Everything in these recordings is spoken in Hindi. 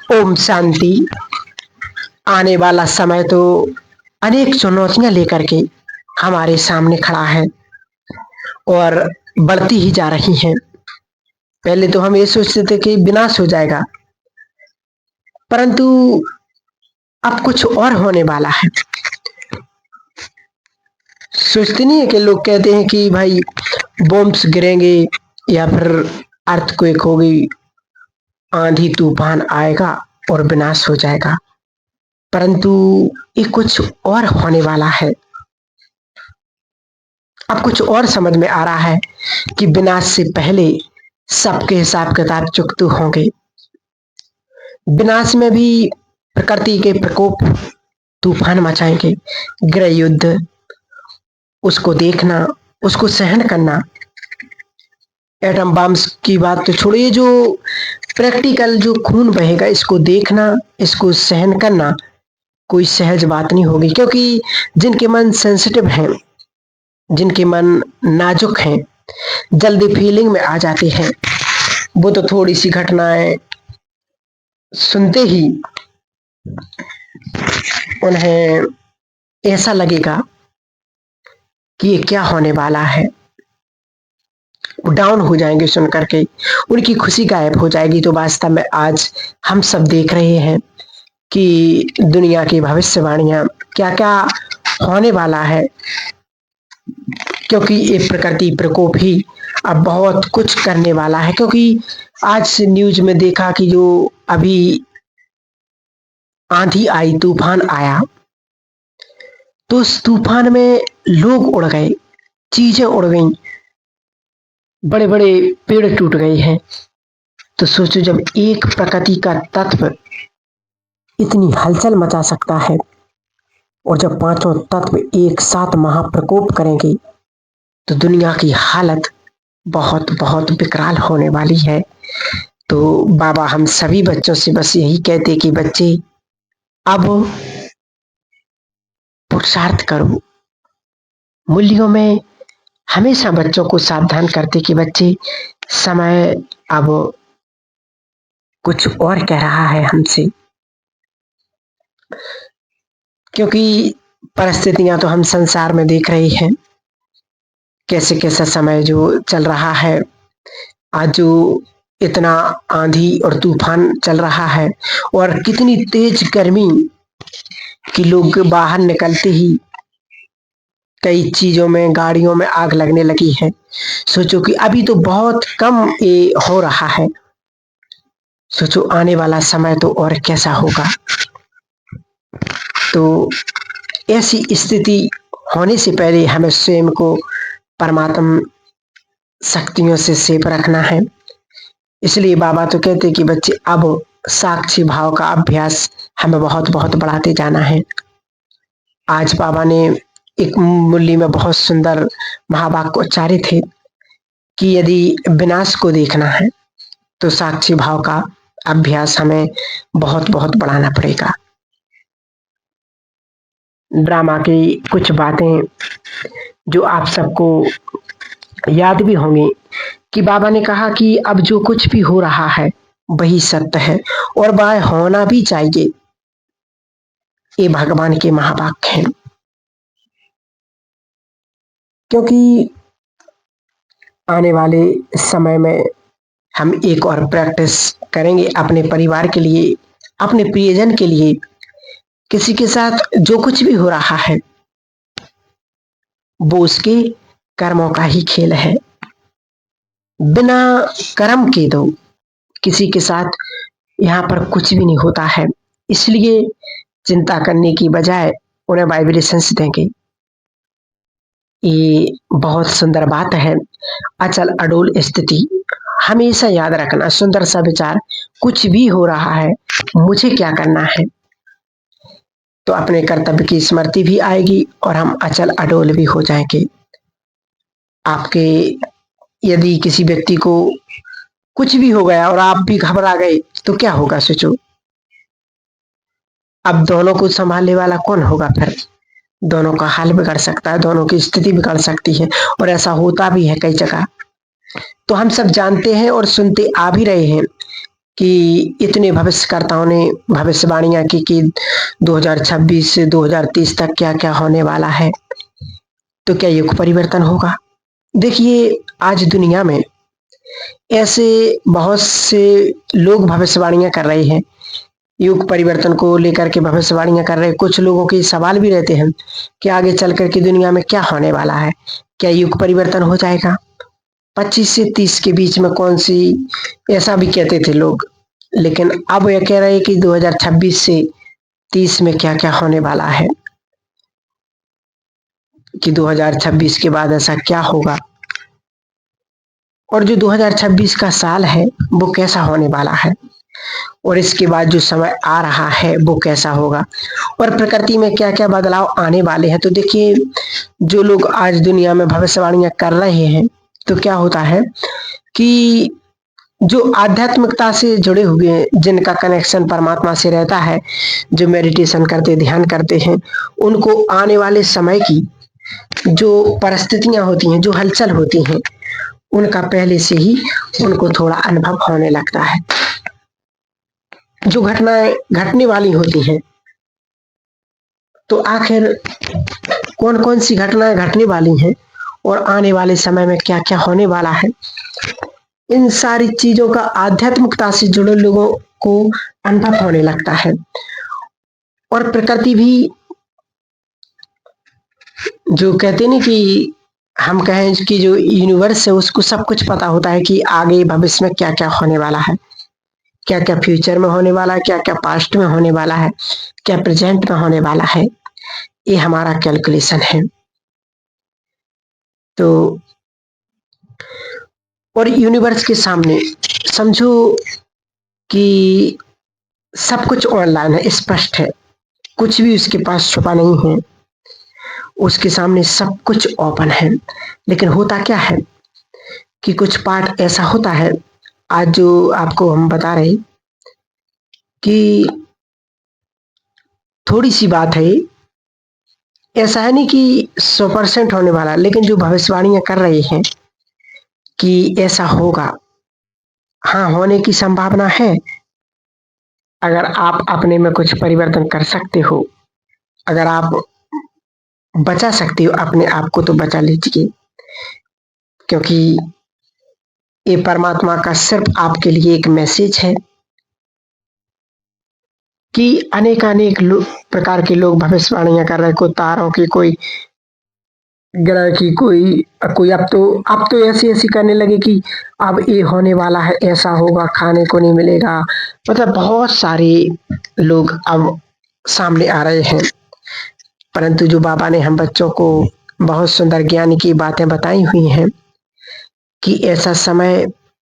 ओम शांति। आने वाला समय तो अनेक चुनौतियां लेकर के हमारे सामने खड़ा है और बढ़ती ही जा रही हैं। पहले तो हम ये सोचते थे कि विनाश हो जाएगा, परंतु अब कुछ और होने वाला है। सोचते नहीं है कि लोग कहते हैं कि भाई बॉम्ब्स गिरेंगे या फिर अर्थक्वेक होगी, आंधी तूफान आएगा और विनाश हो जाएगा, परंतु ये कुछ और होने वाला है। अब कुछ और समझ में आ रहा है कि विनाश से पहले सबके हिसाब किताब चुकते होंगे। विनाश में भी प्रकृति के प्रकोप तूफान मचाएंगे, गृह युद्ध, उसको देखना, उसको सहन करना। एटम बम्स की बात तो छोड़िए, जो प्रैक्टिकल जो खून बहेगा इसको देखना, इसको सहन करना कोई सहज बात नहीं होगी, क्योंकि जिनके मन सेंसिटिव हैं, जिनके मन नाजुक हैं, जल्दी फीलिंग में आ जाते हैं, वो तो थोड़ी सी घटनाएं सुनते ही उन्हें ऐसा लगेगा कि ये क्या होने वाला है, डाउन हो जाएंगे सुन करके, उनकी खुशी गायब हो जाएगी। तो वास्तव में आज हम सब देख रहे हैं कि दुनिया की भविष्यवाणियां क्या क्या होने वाला है, क्योंकि ये प्रकृति प्रकोप ही अब बहुत कुछ करने वाला है। क्योंकि आज न्यूज में देखा कि जो अभी आंधी आई, तूफान आया, तो उस तूफान में लोग उड़ गए, चीजें उड़ गईं, बड़े बड़े पेड़ टूट गए हैं। तो सोचो, जब एक प्रकृति का तत्व इतनी हलचल मचा सकता है और जब पांचों तत्व एक साथ महाप्रकोप करेंगे तो दुनिया की हालत बहुत बहुत विकराल होने वाली है। तो बाबा हम सभी बच्चों से बस यही कहते कि बच्चे अब पुरुषार्थ करो। मूल्यों में हमेशा बच्चों को सावधान करते कि बच्चे समय अब कुछ और कह रहा है हमसे, क्योंकि परिस्थितियां तो हम संसार में देख रहे हैं कैसे कैसा समय जो चल रहा है। आज जो इतना आंधी और तूफान चल रहा है और कितनी तेज गर्मी कि लोग बाहर निकलते ही कई चीजों में, गाड़ियों में आग लगने लगी है। सोचो कि अभी तो बहुत कम ये हो रहा है, सोचो आने वाला समय तो और कैसा होगा। तो ऐसी स्थिति होने से पहले हमें स्वयं को परमात्मा शक्तियों से सेफ रखना है। इसलिए बाबा तो कहते कि बच्चे अब साक्षी भाव का अभ्यास हमें बहुत बहुत बढ़ाते जाना है। आज बाबा ने एक मुरली में बहुत सुंदर महावाक्य उच्चारे थे कि यदि विनाश को देखना है तो साक्षी भाव का अभ्यास हमें बहुत बहुत बढ़ाना पड़ेगा। ड्रामा की कुछ बातें जो आप सबको याद भी होंगी कि बाबा ने कहा कि अब जो कुछ भी हो रहा है वही सत्य है और वह होना भी चाहिए। ये भगवान के महावाक्य हैं, क्योंकि आने वाले समय में हम एक और प्रैक्टिस करेंगे अपने परिवार के लिए, अपने प्रियजन के लिए। किसी के साथ जो कुछ भी हो रहा है वो उसके कर्मों का ही खेल है। बिना कर्म के दो किसी के साथ यहाँ पर कुछ भी नहीं होता है। इसलिए चिंता करने की बजाय उन्हें वाइब्रेशंस देंगे। ये बहुत सुंदर बात है। अचल अडोल स्थिति हमेशा याद रखना, सुंदर सा विचार, कुछ भी हो रहा है मुझे क्या करना है, तो अपने कर्तव्य की स्मृति भी आएगी और हम अचल अडोल भी हो जाएंगे। आपके यदि किसी व्यक्ति को कुछ भी हो गया और आप भी घबरा गए तो क्या होगा, सोचो। अब दोनों को संभालने वाला कौन होगा? फिर दोनों का हाल बिगड़ सकता है, दोनों की स्थिति बिगड़ सकती है और ऐसा होता भी है कई जगह। तो हम सब जानते हैं और सुनते आ भी रहे हैं कि इतने भविष्यकर्ताओं ने भविष्यवाणियां की कि 2026 से 2030 तक क्या क्या होने वाला है, तो क्या युग परिवर्तन होगा? देखिए, आज दुनिया में ऐसे बहुत से लोग भविष्यवाणियां कर रहे हैं, युग परिवर्तन को लेकर के भविष्यवाणियां कर रहे हैं। कुछ लोगों के सवाल भी रहते हैं कि आगे चल कर के दुनिया में क्या होने वाला है, क्या युग परिवर्तन हो जाएगा? 25 से 30 के बीच में कौन सी, ऐसा भी कहते थे लोग। लेकिन अब यह कह रहे हैं कि 2026 से 30 में क्या क्या होने वाला है, कि 2026 के बाद ऐसा क्या होगा, और जो 2026 का साल है वो कैसा होने वाला है, और इसके बाद जो समय आ रहा है वो कैसा होगा, और प्रकृति में क्या क्या बदलाव आने वाले हैं। तो देखिए, जो लोग आज दुनिया में भविष्यवाणियां कर रहे हैं, तो क्या होता है कि जो आध्यात्मिकता से जुड़े हुए हैं, जिनका कनेक्शन परमात्मा से रहता है, जो मेडिटेशन करते, ध्यान करते हैं, उनको आने वाले समय की जो परिस्थितियां होती हैं, जो हलचल होती हैं, उनका पहले से ही उनको थोड़ा अनुभव होने लगता है। जो घटनाएं घटने वाली होती हैं, तो आखिर कौन कौन सी घटनाएं घटने वाली हैं और आने वाले समय में क्या क्या होने वाला है, इन सारी चीजों का आध्यात्मिकता से जुड़े लोगों को अनुभव होने लगता है। और प्रकृति भी, जो कहते नहीं कि हम कहें कि जो यूनिवर्स है उसको सब कुछ पता होता है कि आगे भविष्य में क्या क्या होने वाला है, क्या क्या फ्यूचर में होने वाला है, क्या क्या पास्ट में होने वाला है, क्या प्रेजेंट में होने वाला है। ये हमारा कैलकुलेशन है। तो और यूनिवर्स के सामने समझो कि सब कुछ ऑनलाइन है, स्पष्ट है, कुछ भी उसके पास छुपा नहीं है, उसके सामने सब कुछ ओपन है। लेकिन होता क्या है कि कुछ पार्ट ऐसा होता है, आज जो आपको हम बता रहे कि थोड़ी सी बात है, ऐसा है नहीं कि 100% होने वाला, लेकिन जो भविष्यवाणियां कर रहे हैं कि ऐसा होगा, हाँ, होने की संभावना है। अगर आप अपने में कुछ परिवर्तन कर सकते हो, अगर आप बचा सकते हो अपने आप को, तो बचा लीजिए, क्योंकि ये परमात्मा का सिर्फ आपके लिए एक मैसेज है कि अनेक अनेक प्रकार के लोग भविष्यवाणियां कर रहे हैं। कोई तारों की, कोई ग्रह की, कोई कोई अब तो ऐसी ऐसी करने लगे कि अब ये होने वाला है, ऐसा होगा, खाने को नहीं मिलेगा। मतलब बहुत सारे लोग अब सामने आ रहे हैं। परंतु जो बाबा ने हम बच्चों को बहुत सुंदर ज्ञान की बातें बताई हुई हैं कि ऐसा समय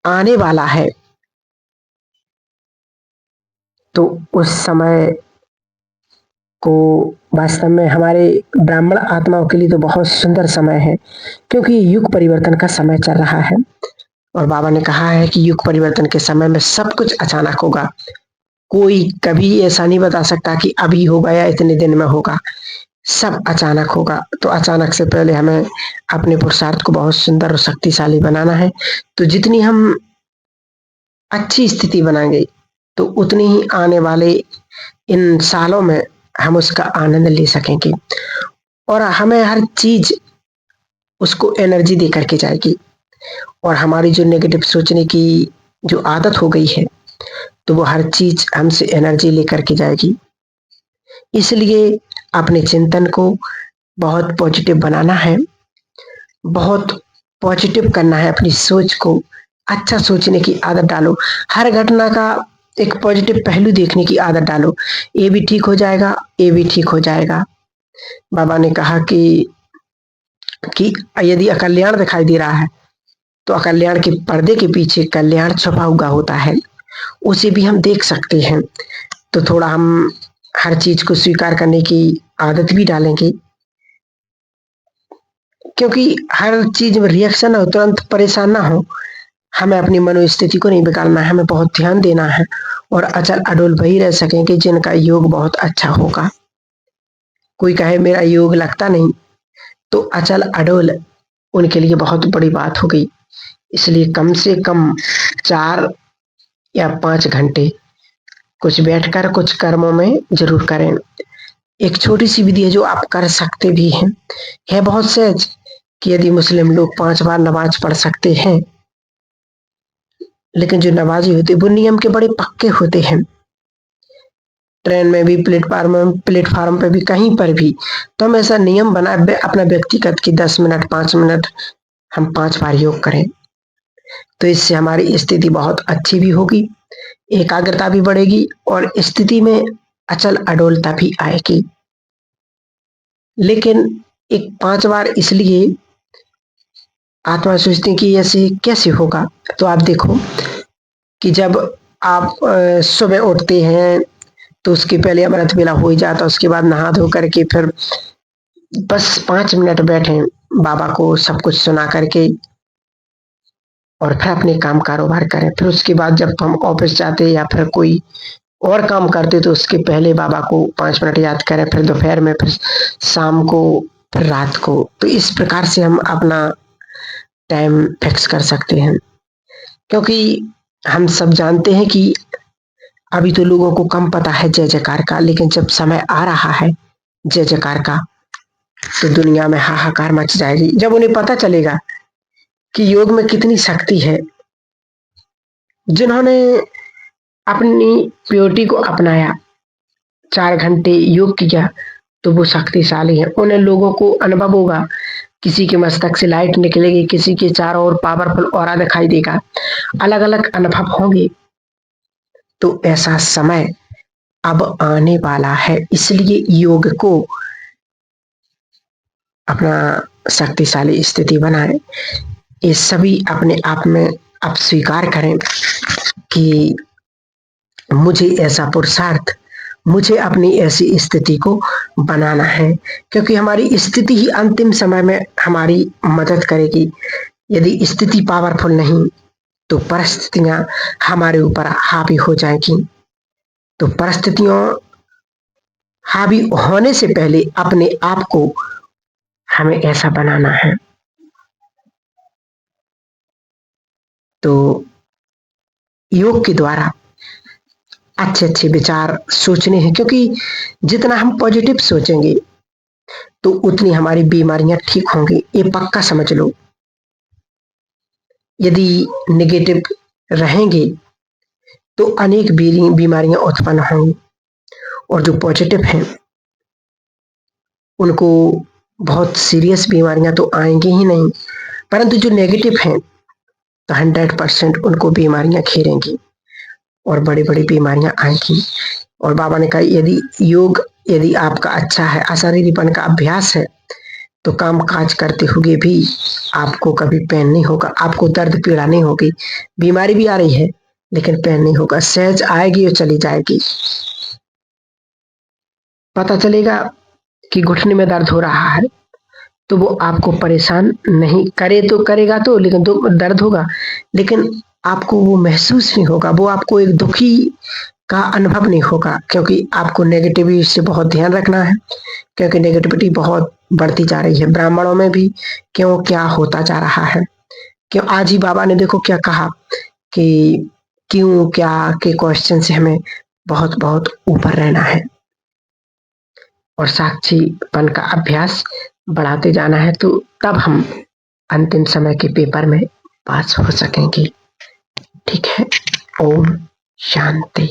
आने वाला है, तो उस समय को वास्तव में हमारे ब्राह्मण आत्माओं के लिए तो बहुत सुंदर समय है, क्योंकि युग परिवर्तन का समय चल रहा है। और बाबा ने कहा है कि युग परिवर्तन के समय में सब कुछ अचानक होगा। कोई कभी ऐसा नहीं बता सकता कि अभी होगा या इतने दिन में होगा, सब अचानक होगा। तो अचानक से पहले हमें अपने पुरुषार्थ को बहुत सुंदर और शक्तिशाली बनाना है। तो जितनी हम अच्छी स्थिति बनाएंगे, तो उतनी ही आने वाले इन सालों में हम उसका आनंद ले सकेंगे, और हमें हर चीज उसको एनर्जी दे करके जाएगी। और हमारी जो नेगेटिव सोचने की जो आदत हो गई है, तो वो हर चीज हमसे एनर्जी लेकर के जाएगी। इसलिए अपने चिंतन को बहुत पॉजिटिव बनाना है, बहुत पॉजिटिव करना है, अपनी सोच को अच्छा सोचने की आदत डालो। हर घटना का एक पॉजिटिव पहलू देखने की आदत डालो। ये भी ठीक हो जाएगा, ये भी ठीक हो जाएगा। बाबा ने कहा कि यदि अकल्याण दिखाई दे रहा है, तो अकल्याण के पर्दे के पीछे कल्याण छुपा हुआ होता है, उसे भी हम देख सकते हैं। तो थोड़ा हम हर चीज को स्वीकार करने की आदत भी डालेंगे, क्योंकि हर चीज में रिएक्शन हो, तुरंत परेशान ना हो। हमें अपनी मनोस्थिति को नहीं बिगाड़ना है, हमें बहुत ध्यान देना है, और अचल अडोल वही रह सकेंगे जिनका योग बहुत अच्छा होगा। कोई कहे मेरा योग लगता नहीं, तो अचल अडोल उनके लिए बहुत बड़ी बात हो गई। इसलिए कम से कम 4 या 5 घंटे कुछ बैठकर कुछ कर्मों में ज़रूर करें। एक छोटी-सी विधि है जो आप कर सकते भी हैं। है बहुत सहज कि यदि मुस्लिम लोग 5 बार नमाज़ पढ़ सकते हैं, लेकिन जो नमाज़ी होते हैं वो नियम के बड़े पक्के होते हैं। ट्रेन में भी, प्लेटफ़ार्म पे भी, कहीं पर भी। तो हम ऐसा नियम बनाए अपना व्यक्तिगत कि 10 मिनट, 5 मिनट हम 5 बार योग करें। तो इससे हमारी स्थिति बहुत अच्छी भी होगी, एकाग्रता भी बढ़ेगी और स्थिति में अचल अडोलता भी आएगी। लेकिन एक 5 बार इसलिए आत्मा सोचती है कि ऐसे कैसे होगा? तो आप देखो कि जब आप सुबह उठते हैं तो उसके पहले अमृत वेला हो ही जाता है, उसके बाद नहा धो करके फिर बस 5 मिनट बैठें, बाबा को सब कुछ सुना करके और फिर अपने काम कारोबार करें। फिर उसके बाद जब हम ऑफिस जाते या फिर कोई और काम करते तो उसके पहले बाबा को 5 मिनट याद करें, फिर दोपहर में, फिर शाम को, फिर रात को। तो इस प्रकार से हम अपना टाइम फिक्स कर सकते हैं। क्योंकि हम सब जानते हैं कि अभी तो लोगों को कम पता है जय जयकार का, लेकिन जब समय आ रहा है जय जयकार का तो दुनिया में हाहाकार मच जाएगी। जब उन्हें पता चलेगा कि योग में कितनी शक्ति है, जिन्होंने अपनी प्योरिटी को अपनाया, 4 घंटे योग किया, तो वो शक्तिशाली हैं। उन्हें लोगों को अनुभव होगा, किसी के मस्तक से लाइट निकलेगी, किसी के चारों ओर पावरफुल ऑरा दिखाई देगा, अलग-अलग अनुभव होंगे। तो ऐसा समय अब आने वाला है, इसलिए योग को अपना शक्तिशाली स्थिति बनाएं। ये सभी अपने आप में आप स्वीकार करें कि मुझे ऐसा पुरुषार्थ, मुझे अपनी ऐसी स्थिति को बनाना है, क्योंकि हमारी स्थिति ही अंतिम समय में हमारी मदद करेगी। यदि स्थिति पावरफुल नहीं तो परिस्थितियां हमारे ऊपर हावी हो जाएंगी। तो परिस्थितियों हावी होने से पहले अपने आप को हमें ऐसा बनाना है। तो योग के द्वारा अच्छे-अच्छे विचार सोचने हैं, क्योंकि जितना हम पॉजिटिव सोचेंगे तो उतनी हमारी बीमारियां ठीक होंगी, ये पक्का समझ लो। यदि नेगेटिव रहेंगे तो अनेक बीमारियां उत्पन्न होंगी, और जो पॉजिटिव हैं उनको बहुत सीरियस बीमारियां तो आएंगी ही नहीं, परंतु जो नेगेटिव हैं तो 100% उनको बीमारियां घेरेंगी और बड़ी-बड़ी बीमारियां आएंगी। और बाबा ने कहा यदि योग, यदि आपका अच्छा है, अशरीरीपन का अभ्यास है, तो काम काज करते हुए भी आपको कभी पेन नहीं होगा, आपको दर्द पीड़ा नहीं होगी। बीमारी भी आ रही है लेकिन पेन नहीं होगा, सहज आएगी और चली जाएगी। पता चलेगा कि घुटने में दर्द हो रहा है तो वो आपको परेशान नहीं करे, तो करेगा तो, लेकिन दर्द होगा, लेकिन आपको वो महसूस नहीं होगा, वो आपको एक दुखी का अनुभव नहीं होगा, क्योंकि आपको नेगेटिविटी से बहुत ध्यान रखना है, क्योंकि नेगेटिविटी बहुत बढ़ती जा रही है। ब्राह्मणों में भी क्यों क्या होता जा रहा है, क्यों आज ही बाबा ने देखो क्या कहा कि क्यों क्या के क्वेश्चन से हमें बहुत बहुत ऊपर रहना है और साक्षीपन का अभ्यास बढ़ाते जाना है, तो तब हम अंतिम समय के पेपर में पास हो सकेंगे। ठीक है, ओम शांति।